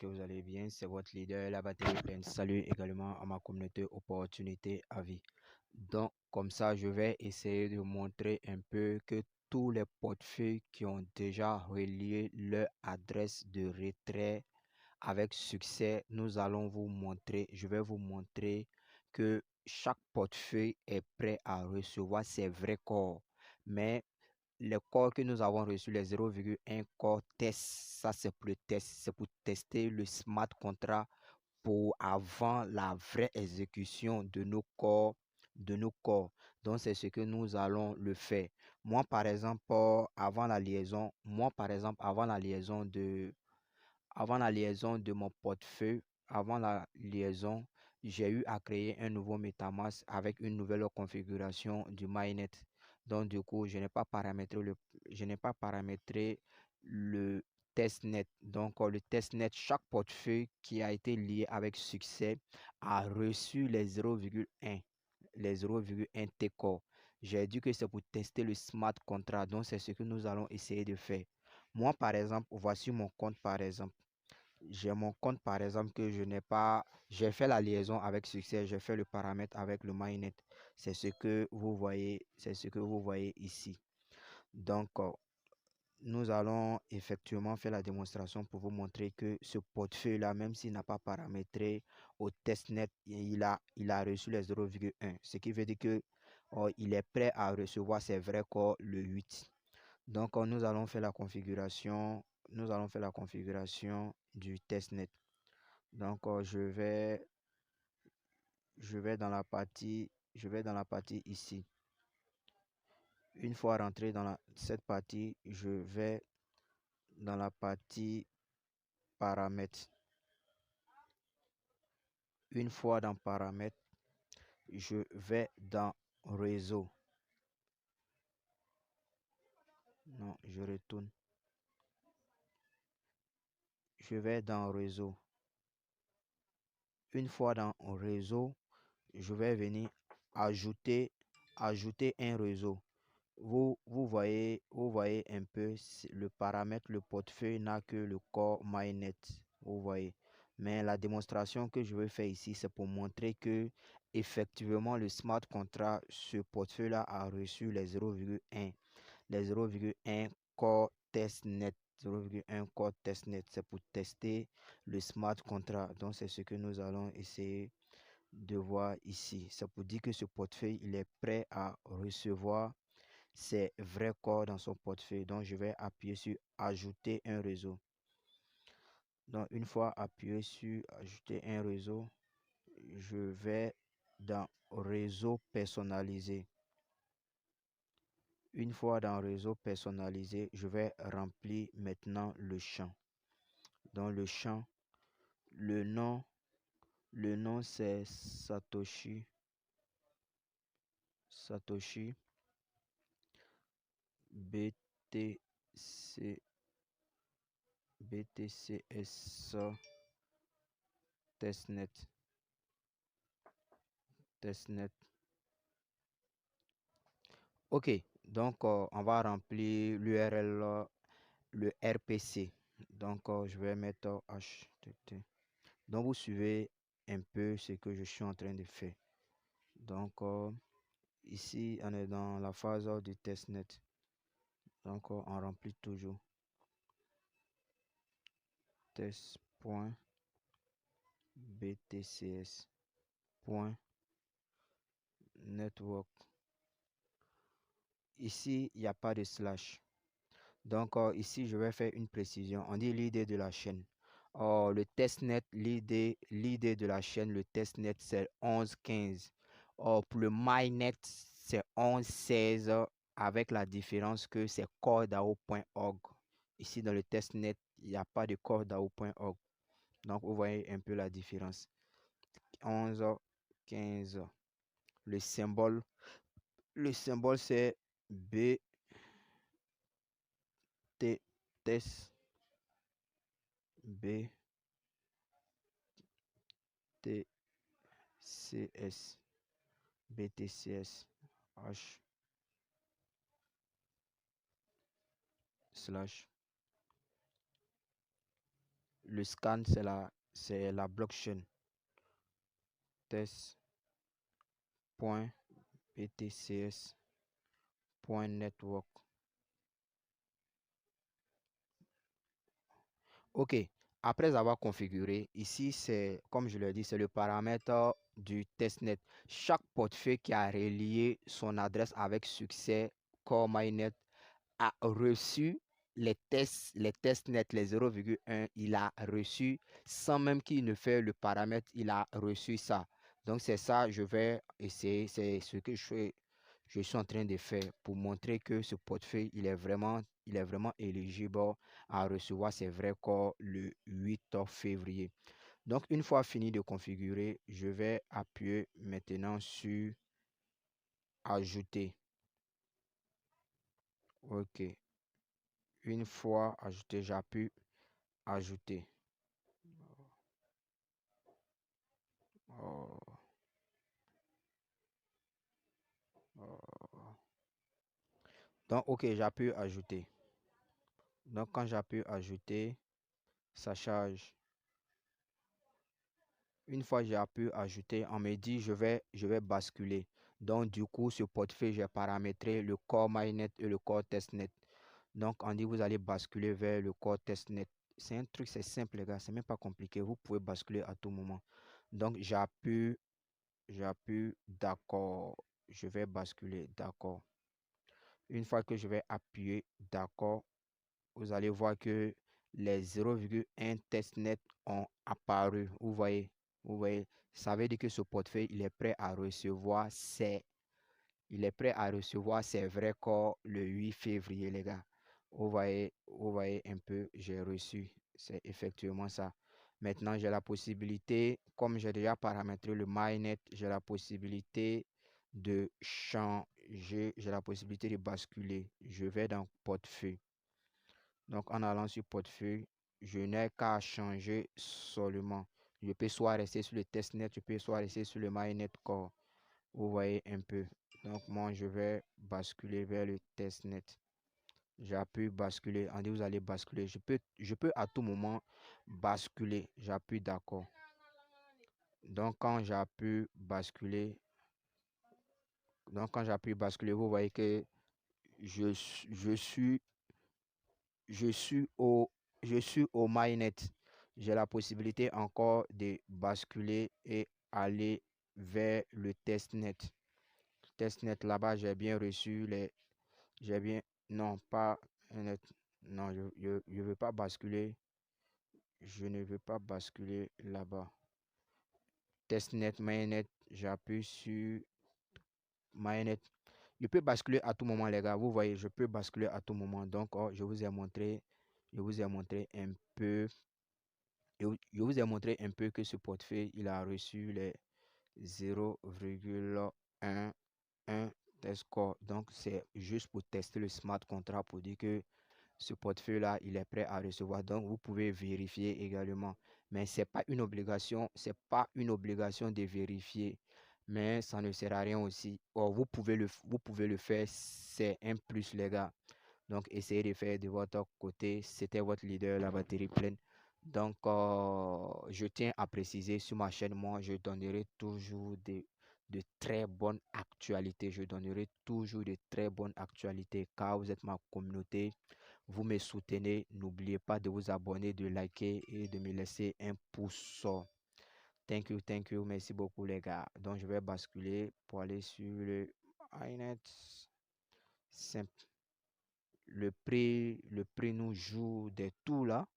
que vous allez bien. C'est votre leader, la batterie pleine. Salut également à ma communauté Opportunité à vie. Donc, comme ça, je vais essayer de montrer un peu que tous les portefeuilles qui ont déjà relié leur adresse de retrait avec succès, nous allons vous montrer, je vais vous montrer que chaque portefeuille est prêt à recevoir ses vrais corps. Mais les corps que nous avons reçus, les 0,1 corps test, ça c'est pour le test, c'est pour tester le smart contract pour avant la vraie exécution de nos corps, Donc c'est ce que nous allons le faire. Moi par exemple, avant la liaison, avant la liaison de mon portefeuille, avant la liaison, j'ai eu à créer un nouveau MetaMask avec une nouvelle configuration du mainnet. Donc, du coup, je n'ai pas paramétré le testnet. Donc, le testnet, chaque portefeuille qui a été lié avec succès a reçu les 0,1 T-Core. J'ai dit que c'est pour tester le smart contract. Donc, c'est ce que nous allons essayer de faire. Moi, par exemple, voici mon compte, par exemple. J'ai mon compte, par exemple, que je n'ai pas. J'ai fait la liaison avec succès. J'ai fait le paramètre avec le mainnet. C'est ce que vous voyez ici. Donc, nous allons effectivement faire la démonstration pour vous montrer que ce portefeuille-là, même s'il n'a pas paramétré au testnet, il a reçu les 0,1. Ce qui veut dire que il est prêt à recevoir ses vrais corps le 8. Donc, nous allons faire la configuration. Nous allons faire la configuration du testnet. Donc, je vais dans la partie ici. Une fois rentré dans cette partie, je vais dans la partie paramètres. Une fois dans paramètres, je vais dans réseau. Non, je retourne. Je vais dans réseau. Une fois dans réseau, je vais venir ajouter un réseau. Vous voyez un peu le paramètre, le portefeuille n'a que le corps mainnet. Vous voyez. Mais la démonstration que je vais faire ici, c'est pour montrer que effectivement le smart contract, ce portefeuille-là a reçu les 0,1. Les 0,1 core testnet. 0,1 core testnet. C'est pour tester le smart contract. Donc c'est ce que nous allons essayer de voir ici. C'est pour dire que ce portefeuille, il est prêt à recevoir ses vrais corps dans son portefeuille. Donc, je vais appuyer sur ajouter un réseau. Donc, une fois appuyé sur ajouter un réseau, je vais dans réseau personnalisé. Une fois dans réseau personnalisé, je vais remplir maintenant le champ. Dans le champ, le nom c'est Satoshi BTC BTCS testnet. Ok, donc on va remplir l'URL, le RPC. Donc je vais mettre HTTP. Donc vous suivez un peu ce que je suis en train de faire. Donc ici on est dans la phase du testnet. Donc on remplit toujours test.btcs.network. Ici il n'y a pas de slash. Donc ici je vais faire une précision. On dit l'idée de la chaîne. Le testnet, l'idée de la chaîne, le testnet c'est 11.15. Pour le mainnet c'est 11.16 avec la différence que c'est cordao.org. Ici dans le testnet, il n'y a pas de cordao.org. Donc vous voyez un peu la différence. 11.15. Le symbole c'est B test B TCS BTCS H slash le scan, c'est la blockchain. Test.btcs.network. OK. Après avoir configuré, ici, c'est, comme je l'ai dit, c'est le paramètre du testnet. Chaque portefeuille qui a relié son adresse avec succès Core MyNet a reçu les tests nets, les 0,1, il a reçu, sans même qu'il ne fait le paramètre, il a reçu ça. Donc, c'est ça, je vais essayer, c'est ce que je suis en train de faire pour montrer que ce portefeuille, il est vraiment éligible à recevoir ses vrais corps le 8 février. Donc, une fois fini de configurer, je vais appuyer maintenant sur Ajouter. OK. Une fois ajouté, j'appuie Ajouter. Oh, oh. Donc, OK, j'appuie Ajouter. Donc, quand j'appuie Ajouter, ça charge. Une fois que j'ai appuyé Ajouter, on me dit je vais basculer. Donc, du coup, ce portefeuille, j'ai paramétré le Core MyNet et le Core TestNet. Donc, on dit vous allez basculer vers le Core TestNet. C'est un truc, c'est simple, les gars. C'est même pas compliqué. Vous pouvez basculer à tout moment. Donc, j'appuie d'accord. Je vais basculer d'accord. Une fois que je vais appuyer d'accord, vous allez voir que les 0,1 testnet ont apparu. Vous voyez, ça veut dire que ce portefeuille, il est prêt à recevoir ses vrais corps le 8 février, les gars. Vous voyez un peu, j'ai reçu. C'est effectivement ça. Maintenant, j'ai la possibilité, comme j'ai déjà paramétré le MyNet, j'ai la possibilité de changer, j'ai la possibilité de basculer. Je vais dans portefeuille. Donc, en allant sur portefeuille, je n'ai qu'à changer seulement. Je peux soit rester sur le testnet, je peux soit rester sur le MyNet Core. Vous voyez un peu. Donc, moi, je vais basculer vers le testnet. J'appuie basculer. On dit vous allez basculer. Je peux à tout moment basculer. J'appuie d'accord. Donc, quand j'appuie basculer, vous voyez que je, je suis je suis au, je suis au MyNet. J'ai la possibilité encore de basculer et aller vers le testnet. Testnet là-bas, j'ai bien reçu j'ai bien, non, pas net, non, je veux pas basculer, je ne veux pas basculer là-bas. Testnet, MyNet, j'appuie sur MyNet. Je peux basculer à tout moment, les gars. Vous voyez, je peux basculer à tout moment. Donc, oh, je vous ai montré un peu. Je vous ai montré un peu que ce portefeuille, il a reçu les 0,11 test score. Donc, c'est juste pour tester le smart contract pour dire que ce portefeuille-là, il est prêt à recevoir. Donc, vous pouvez vérifier également. Mais c'est pas une obligation de vérifier. Mais ça ne sert à rien aussi. Or, vous pouvez le faire. C'est un plus, les gars. Donc, essayez de faire de votre côté. C'était votre leader, la batterie pleine. Donc, je tiens à préciser sur ma chaîne, moi, je donnerai toujours de très bonnes actualités. Je donnerai toujours de très bonnes actualités car vous êtes ma communauté. Vous me soutenez. N'oubliez pas de vous abonner, de liker et de me laisser un pouce. Thank you. Merci beaucoup, les gars. Donc, je vais basculer pour aller sur le iNet. Simple. Le prix nous joue des tours là.